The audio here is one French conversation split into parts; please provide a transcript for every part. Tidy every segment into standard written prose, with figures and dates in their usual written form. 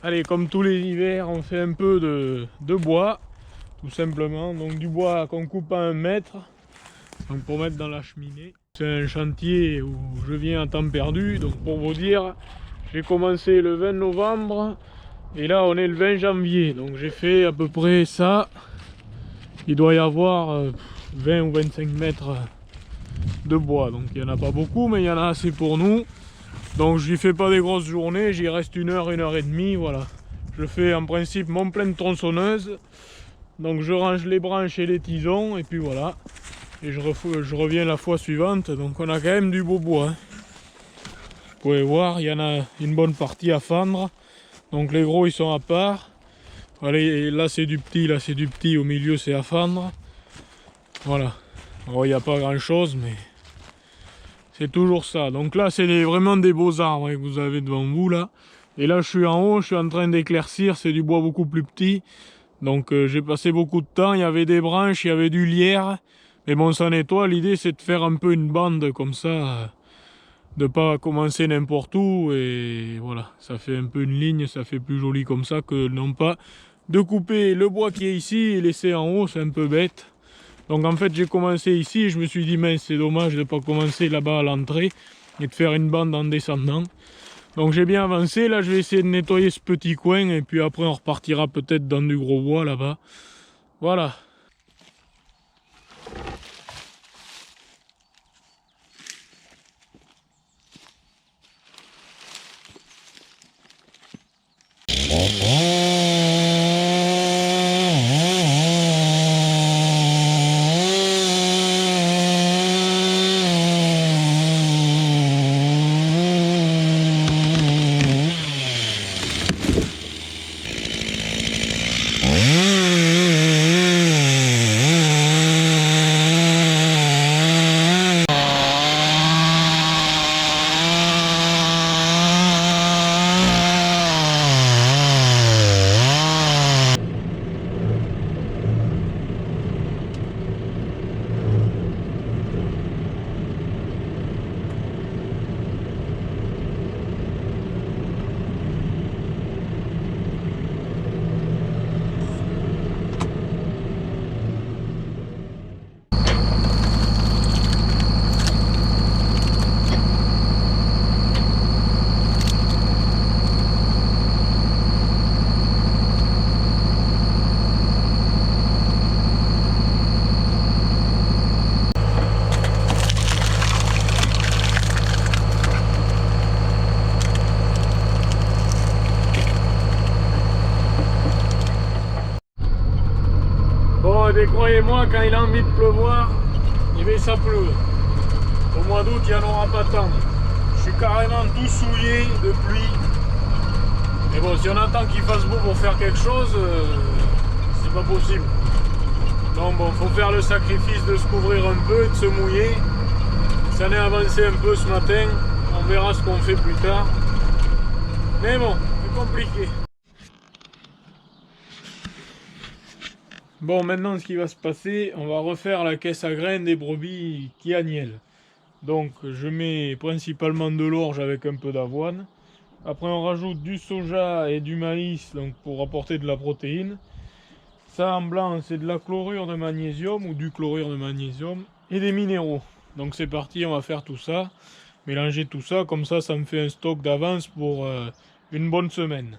Allez, comme tous les hivers, on fait un peu de bois, tout simplement. Donc du bois qu'on coupe à 1 mètre, donc pour mettre dans la cheminée. C'est un chantier où je viens à temps perdu, donc pour vous dire, j'ai commencé le 20 novembre et là on est le 20 janvier. Donc j'ai fait à peu près ça. Il doit y avoir 20 ou 25 mètres de bois, donc il n'y en a pas beaucoup, mais il y en a assez pour nous. Donc je n'y fais pas des grosses journées, j'y reste 1 heure, 1 heure et demie, voilà. Je fais en principe mon plein de tronçonneuse, donc je range les branches et les tisons, et puis voilà. Et je reviens la fois suivante, donc on a quand même du beau bois. Hein. Vous pouvez voir, il y en a une bonne partie à fendre, donc les gros ils sont à part. Allez, là c'est du petit, là c'est du petit, au milieu c'est à fendre. Voilà. Alors il n'y a pas grand chose, mais c'est toujours ça. Donc là c'est vraiment des beaux arbres que vous avez devant vous là. Et là je suis en haut, je suis en train d'éclaircir, c'est du bois beaucoup plus petit. Donc j'ai passé beaucoup de temps, il y avait des branches, il y avait du lierre. Mais bon, ça nettoie, l'idée c'est de faire un peu une bande comme ça, de pas commencer n'importe où. Et voilà, ça fait un peu une ligne, ça fait plus joli comme ça que non pas de couper le bois qui est ici et laisser en haut, c'est un peu bête. Donc en fait j'ai commencé ici et je me suis dit mince, c'est dommage de ne pas commencer là-bas à l'entrée et de faire une bande en descendant. Donc j'ai bien avancé, là je vais essayer de nettoyer ce petit coin et puis après on repartira peut-être dans du gros bois là-bas. Voilà. Bon, et croyez-moi, quand il a envie de pleuvoir, ça pleut. Au mois d'août, il n'y en aura pas tant. Je suis carrément tout souillé de pluie. Mais bon, si on attend qu'il fasse beau pour faire quelque chose, c'est pas possible. Donc bon, faut faire le sacrifice de se couvrir un peu et de se mouiller. Ça en est avancé un peu ce matin. On verra ce qu'on fait plus tard. Mais bon, c'est compliqué. Bon, maintenant ce qui va se passer, on va refaire la caisse à graines des brebis qui agnellent. Donc je mets principalement de l'orge avec un peu d'avoine. Après on rajoute du soja et du maïs donc pour apporter de la protéine. Ça en blanc c'est de la chlorure de magnésium ou du chlorure de magnésium et des minéraux. Donc c'est parti, on va faire tout ça. Mélanger tout ça, comme ça me fait un stock d'avance pour une bonne semaine.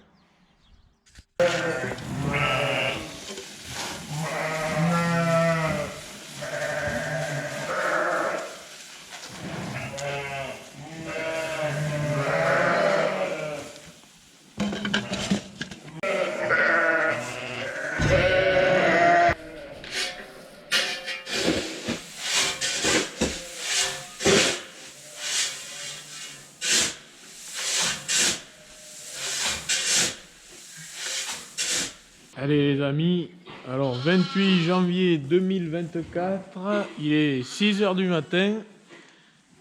Allez les amis, alors 28 janvier 2024, il est 6 h du matin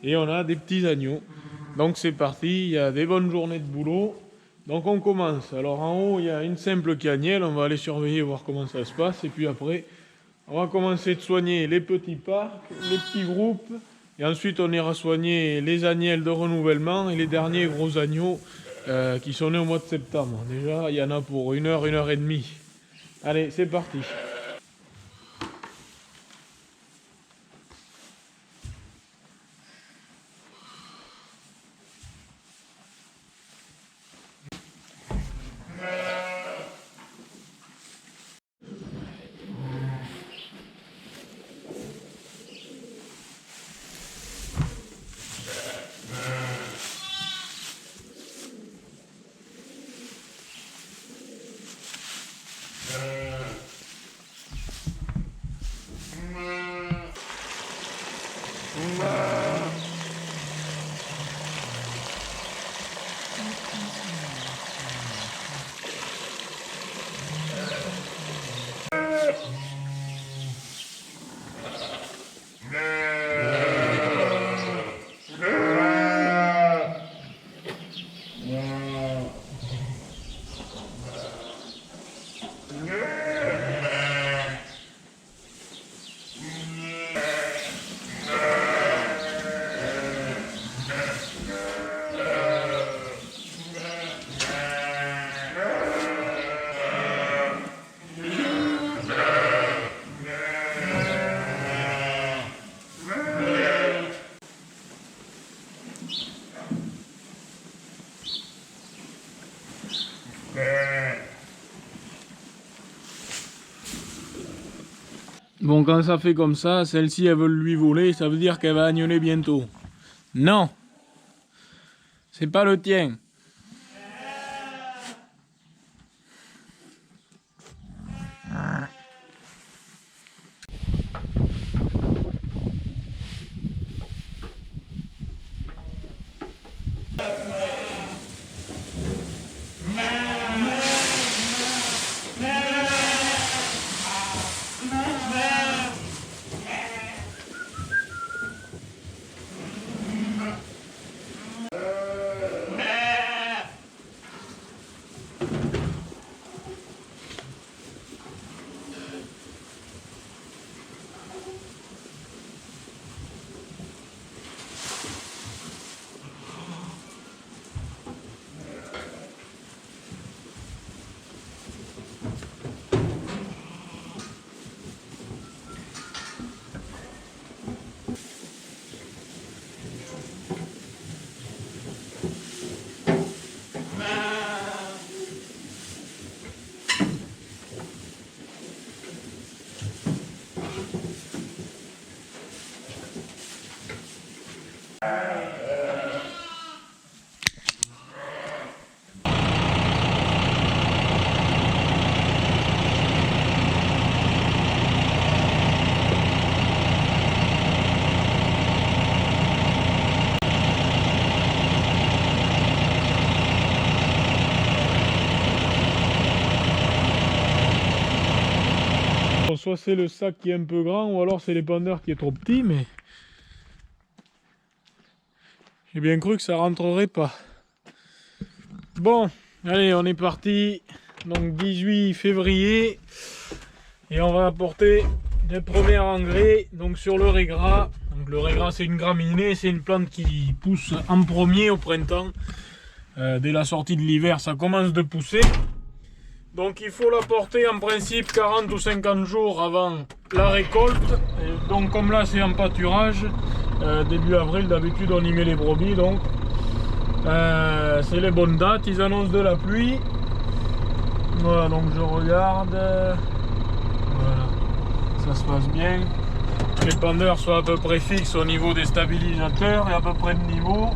et on a des petits agneaux. Donc c'est parti, il y a des bonnes journées de boulot. Donc on commence. Alors en haut il y a une simple qui agnelle, on va aller surveiller, voir comment ça se passe. Et puis après, on va commencer de soigner les petits parcs, les petits groupes. Et ensuite on ira soigner les agnelles de renouvellement et les derniers gros agneaux qui sont nés au mois de septembre. Déjà, il y en a pour 1 heure, 1 heure et demie. Allez, c'est parti. Bon, quand ça fait comme ça, celle-ci, elle veut lui voler, ça veut dire qu'elle va agnonner bientôt. Non! C'est pas le tien. Soit c'est le sac qui est un peu grand, ou alors c'est l'épandeur qui est trop petit, mais j'ai bien cru que ça rentrerait pas. Bon, allez, on est parti. Donc 18 février, et on va apporter des premiers engrais donc sur le régras. Donc le régras, c'est une graminée, c'est une plante qui pousse en premier au printemps. Dès la sortie de l'hiver, ça commence de pousser. Donc il faut l'apporter en principe 40 ou 50 jours avant la récolte. Et donc comme là c'est en pâturage, début avril d'habitude on y met les brebis, donc c'est les bonnes dates. Ils annoncent de la pluie. Voilà, donc je regarde. Voilà, ça se passe bien. Les pendeurs sont à peu près fixes au niveau des stabilisateurs et à peu près de niveau.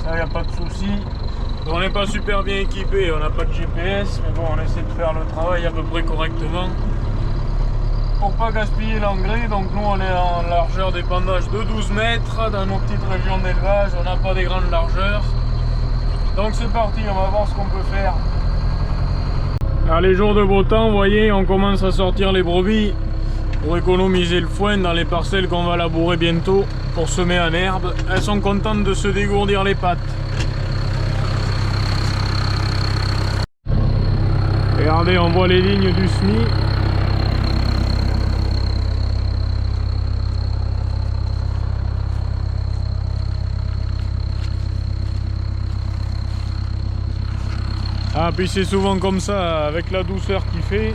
Ça, il n'y a pas de souci. On n'est pas super bien équipé, on n'a pas de GPS, mais bon, on essaie de faire le travail à peu près correctement pour pas gaspiller l'engrais. Donc nous on est en largeur d'épandage de 12 mètres dans nos petites régions d'élevage, on n'a pas des grandes largeurs. Donc c'est parti, on va voir ce qu'on peut faire. Alors les jours de beau temps, vous voyez, on commence à sortir les brebis pour économiser le foin dans les parcelles qu'on va labourer bientôt pour semer en herbe. Elles sont contentes de se dégourdir les pattes. Regardez, on voit les lignes du SMI. Ah, puis c'est souvent comme ça, avec la douceur qu'il fait.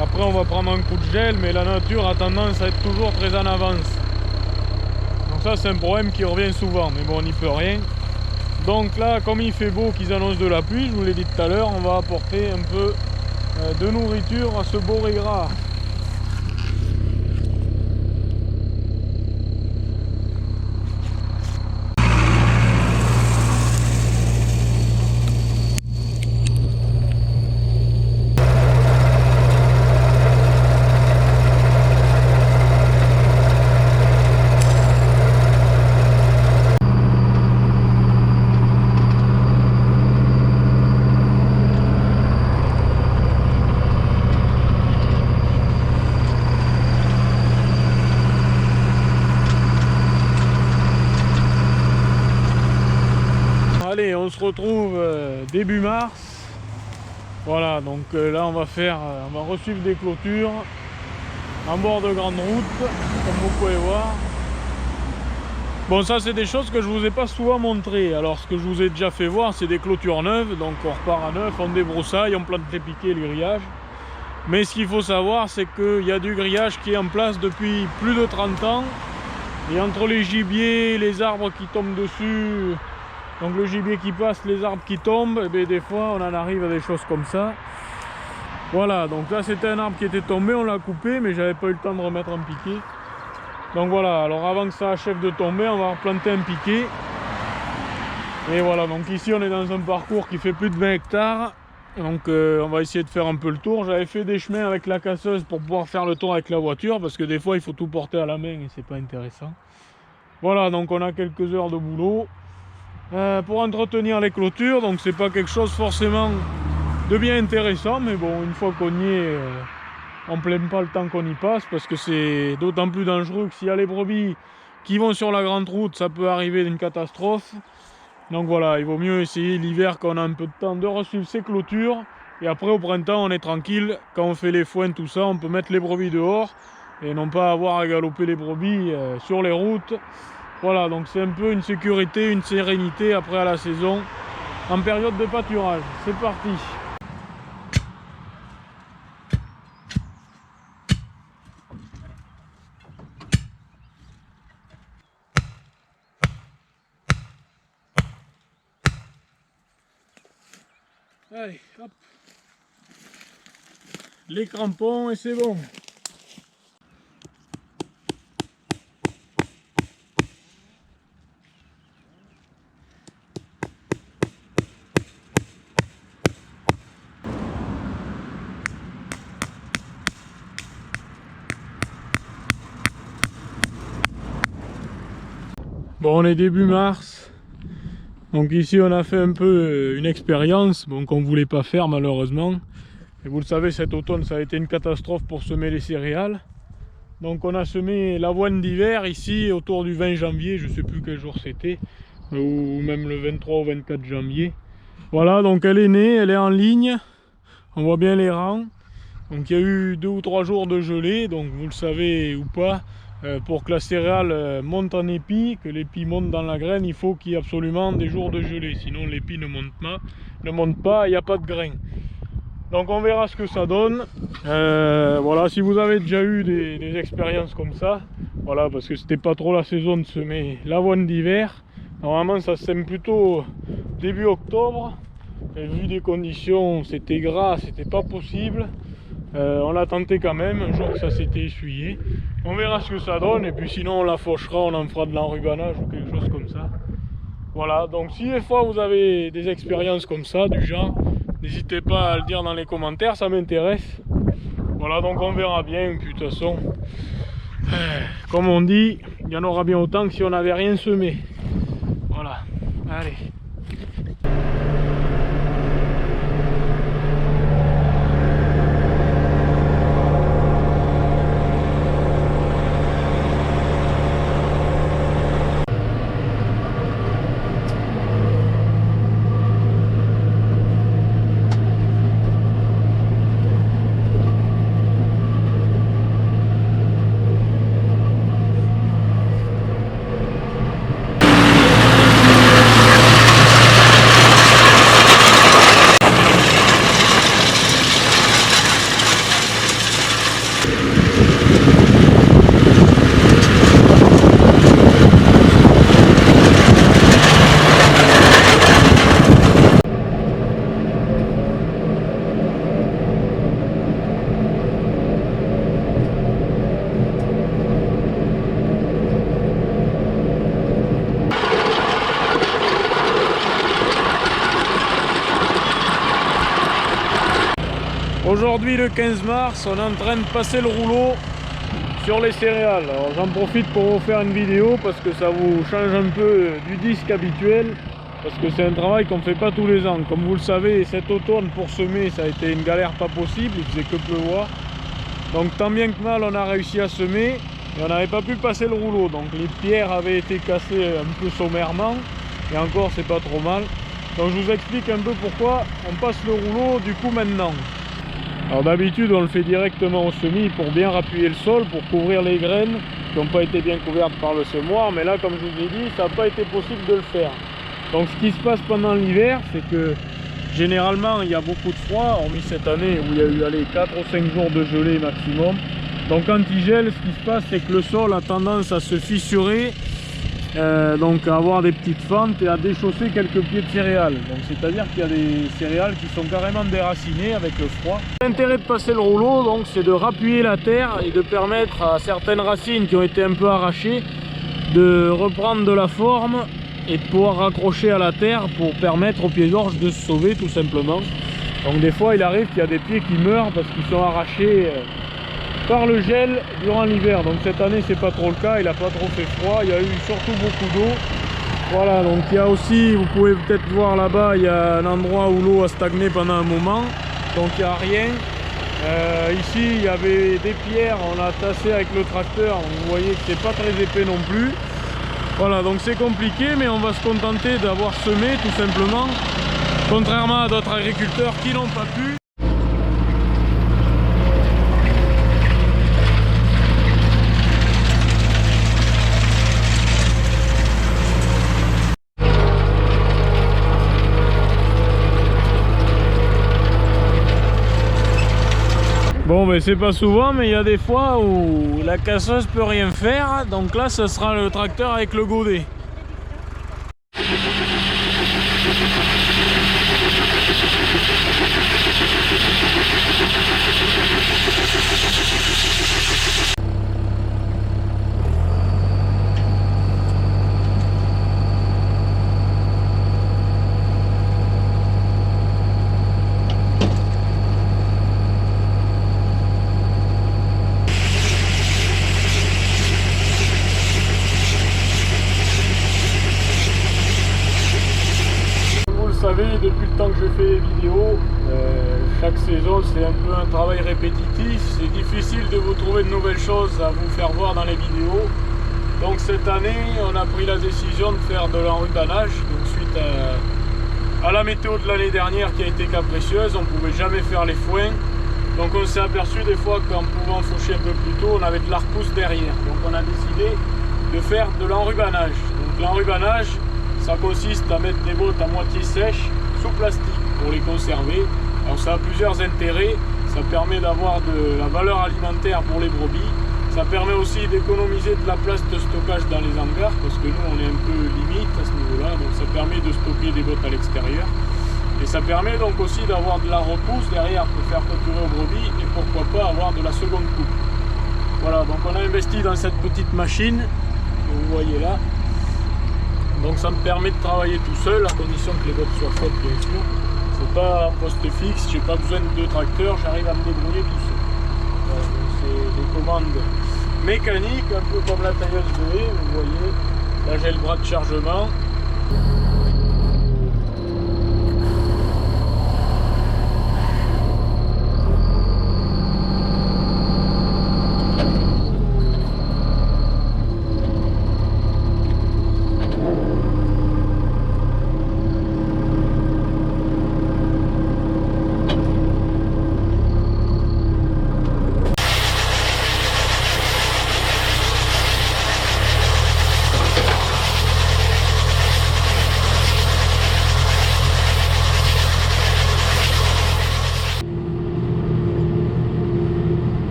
Après on va prendre un coup de gel, mais la nature a tendance à être toujours très en avance. Donc ça c'est un problème qui revient souvent, mais bon on n'y peut rien. Donc là, comme il fait beau, qu'ils annoncent de la pluie, je vous l'ai dit tout à l'heure, on va apporter un peu de nourriture à ce boré gras. Allez, on se retrouve début mars. Voilà, donc là on va resuivre des clôtures en bord de grande route, comme vous pouvez voir. Bon, ça c'est des choses que je vous ai pas souvent montré. Alors ce que je vous ai déjà fait voir, c'est des clôtures neuves, donc on repart à neuf, on débroussaille, on plante les piquets, le grillage. Mais ce qu'il faut savoir, c'est qu'il y a du grillage qui est en place depuis plus de 30 ans. Et entre les gibiers, les arbres qui tombent dessus, donc le gibier qui passe, les arbres qui tombent, et bien des fois on en arrive à des choses comme ça. Voilà, donc là c'était un arbre qui était tombé, on l'a coupé, mais j'avais pas eu le temps de remettre un piquet. Donc voilà, alors avant que ça achève de tomber, on va replanter un piquet. Et voilà, donc ici on est dans un parcours qui fait plus de 20 hectares. Donc on va essayer de faire un peu le tour. J'avais fait des chemins avec la casseuse pour pouvoir faire le tour avec la voiture, parce que des fois il faut tout porter à la main et c'est pas intéressant. Voilà, donc on a quelques heures de boulot. Pour entretenir les clôtures, donc c'est pas quelque chose forcément de bien intéressant, mais bon, une fois qu'on y est, on ne plaint pas le temps qu'on y passe, parce que c'est d'autant plus dangereux que s'il y a les brebis qui vont sur la grande route, ça peut arriver d'une catastrophe. Donc voilà, il vaut mieux essayer l'hiver quand on a un peu de temps de resuivre ces clôtures, et après au printemps on est tranquille, quand on fait les foins, tout ça, on peut mettre les brebis dehors et non pas avoir à galoper les brebis sur les routes. Voilà, donc c'est un peu une sécurité, une sérénité après à la saison, en période de pâturage. C'est parti! Allez, hop! Les crampons et c'est bon! Bon, on est début mars, donc ici on a fait un peu une expérience qu'on ne voulait pas faire malheureusement. Et vous le savez, cet automne ça a été une catastrophe pour semer les céréales. Donc on a semé l'avoine d'hiver ici autour du 20 janvier, je ne sais plus quel jour c'était, ou même le 23 ou 24 janvier. Voilà, donc elle est née, elle est en ligne, on voit bien les rangs. Donc il y a eu 2 ou 3 jours de gelée, donc vous le savez ou pas, pour que la céréale monte en épi, que l'épi monte dans la graine, il faut qu'il y ait absolument des jours de gelée, sinon l'épi ne monte pas, il n'y a pas de grain. Donc on verra ce que ça donne. Voilà, si vous avez déjà eu des expériences comme ça, voilà, parce que c'était pas trop la saison de semer l'avoine d'hiver. Normalement ça se sème plutôt début octobre. Et vu des conditions, c'était gras, c'était pas possible. On l'a tenté quand même, un jour que ça s'était essuyé. On verra ce que ça donne, et puis sinon on la fauchera, on en fera de l'enrubanage ou quelque chose comme ça. Voilà, donc si des fois vous avez des expériences comme ça, du genre, n'hésitez pas à le dire dans les commentaires, ça m'intéresse. Voilà, donc on verra bien, puis de toute façon, comme on dit, il y en aura bien autant que si on n'avait rien semé. Voilà, allez. Aujourd'hui le 15 mars, on est en train de passer le rouleau sur les céréales. Alors j'en profite pour vous faire une vidéo parce que ça vous change un peu du disque habituel, parce que c'est un travail qu'on ne fait pas tous les ans. Comme vous le savez, cet automne pour semer ça a été une galère pas possible, il faisait que pleuvoir. Donc tant bien que mal on a réussi à semer et on n'avait pas pu passer le rouleau. Donc les pierres avaient été cassées un peu sommairement et encore c'est pas trop mal. Donc je vous explique un peu pourquoi on passe le rouleau du coup maintenant. Alors d'habitude on le fait directement au semis pour bien appuyer le sol, pour couvrir les graines qui n'ont pas été bien couvertes par le semoir. Mais là comme je vous ai dit, ça n'a pas été possible de le faire. Donc ce qui se passe pendant l'hiver, c'est que généralement il y a beaucoup de froid, hormis cette année où il y a eu allez, 4 ou 5 jours de gelée maximum. Donc quand il gèle, ce qui se passe c'est que le sol a tendance à se fissurer, donc à avoir des petites fentes et à déchausser quelques pieds de céréales. Donc c'est à dire qu'il y a des céréales qui sont carrément déracinées avec le froid. L'intérêt de passer le rouleau, donc, c'est de rappuyer la terre et de permettre à certaines racines qui ont été un peu arrachées de reprendre de la forme et de pouvoir raccrocher à la terre pour permettre aux pieds-gorges de se sauver tout simplement. Donc des fois il arrive qu'il y a des pieds qui meurent parce qu'ils sont arrachés par le gel durant l'hiver. Donc cette année c'est pas trop le cas, il n'a pas trop fait froid, il y a eu surtout beaucoup d'eau. Voilà, donc il y a aussi, vous pouvez peut-être voir là-bas, il y a un endroit où l'eau a stagné pendant un moment, donc il n'y a rien. Ici il y avait des pierres, on a tassé avec le tracteur, vous voyez que c'est pas très épais non plus. Voilà, donc c'est compliqué, mais on va se contenter d'avoir semé tout simplement, contrairement à d'autres agriculteurs qui n'ont pas pu. Bon ben c'est pas souvent, mais il y a des fois où la casseuse peut rien faire, donc là ce sera le tracteur avec le godet. Depuis le temps que je fais les vidéos, chaque saison c'est un peu un travail répétitif, c'est difficile de vous trouver de nouvelles choses à vous faire voir dans les vidéos. Donc cette année on a pris la décision de faire de l'enrubanage, donc suite à la météo de l'année dernière qui a été capricieuse, on ne pouvait jamais faire les foins. Donc on s'est aperçu des fois qu'en pouvant faucher un peu plus tôt, on avait de la repousse derrière. Donc on a décidé de faire de l'enrubanage. Donc l'enrubanage, ça consiste à mettre des bottes à moitié sèches sous plastique pour les conserver. Alors ça a plusieurs intérêts, ça permet d'avoir de la valeur alimentaire pour les brebis, ça permet aussi d'économiser de la place de stockage dans les hangars parce que nous on est un peu limite à ce niveau là, donc ça permet de stocker des bottes à l'extérieur et ça permet donc aussi d'avoir de la repousse derrière pour faire pâturer aux brebis et pourquoi pas avoir de la seconde coupe. Voilà, donc on a investi dans cette petite machine que vous voyez là. Donc ça me permet de travailler tout seul, à condition que les bottes soient faites bien sûr. C'est pas un poste fixe, j'ai pas besoin de tracteur, j'arrive à me débrouiller tout seul. Voilà, c'est des commandes mécaniques, un peu comme la tailleuse de haie, vous voyez. Là j'ai le bras de chargement.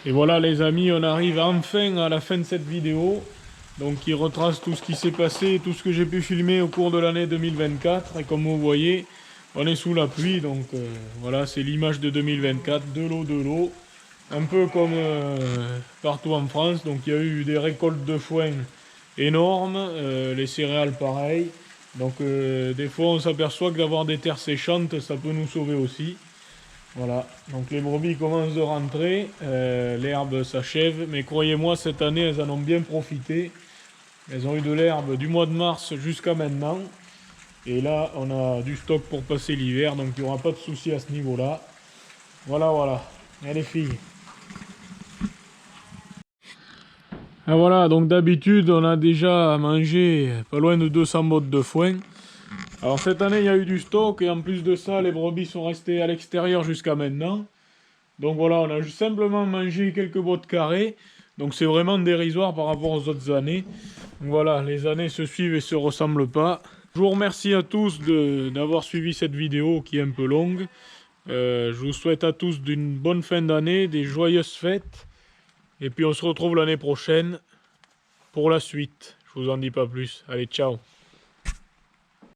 Et voilà les amis, on arrive enfin à la fin de cette vidéo. Donc qui retrace tout ce qui s'est passé, tout ce que j'ai pu filmer au cours de l'année 2024. Et comme vous voyez, on est sous la pluie. Donc voilà, c'est l'image de 2024, de l'eau. Un peu comme partout en France. Donc il y a eu des récoltes de foin énormes, les céréales pareil. Donc des fois on s'aperçoit que d'avoir des terres séchantes, ça peut nous sauver aussi. Voilà, donc les brebis commencent de rentrer, l'herbe s'achève, mais croyez-moi, cette année, elles en ont bien profité. Elles ont eu de l'herbe du mois de mars jusqu'à maintenant. Et là, on a du stock pour passer l'hiver, donc il n'y aura pas de souci à ce niveau-là. Voilà. Et les filles. Et voilà, donc d'habitude, on a déjà mangé pas loin de 200 bottes de foin. Alors cette année, il y a eu du stock, et en plus de ça, les brebis sont restées à l'extérieur jusqu'à maintenant. Donc voilà, on a simplement mangé quelques bottes carrées. Donc c'est vraiment dérisoire par rapport aux autres années. Donc voilà, les années se suivent et se ressemblent pas. Je vous remercie à tous d'avoir suivi cette vidéo qui est un peu longue. Je vous souhaite à tous d'une bonne fin d'année, des joyeuses fêtes. Et puis on se retrouve l'année prochaine pour la suite. Je vous en dis pas plus. Allez, ciao!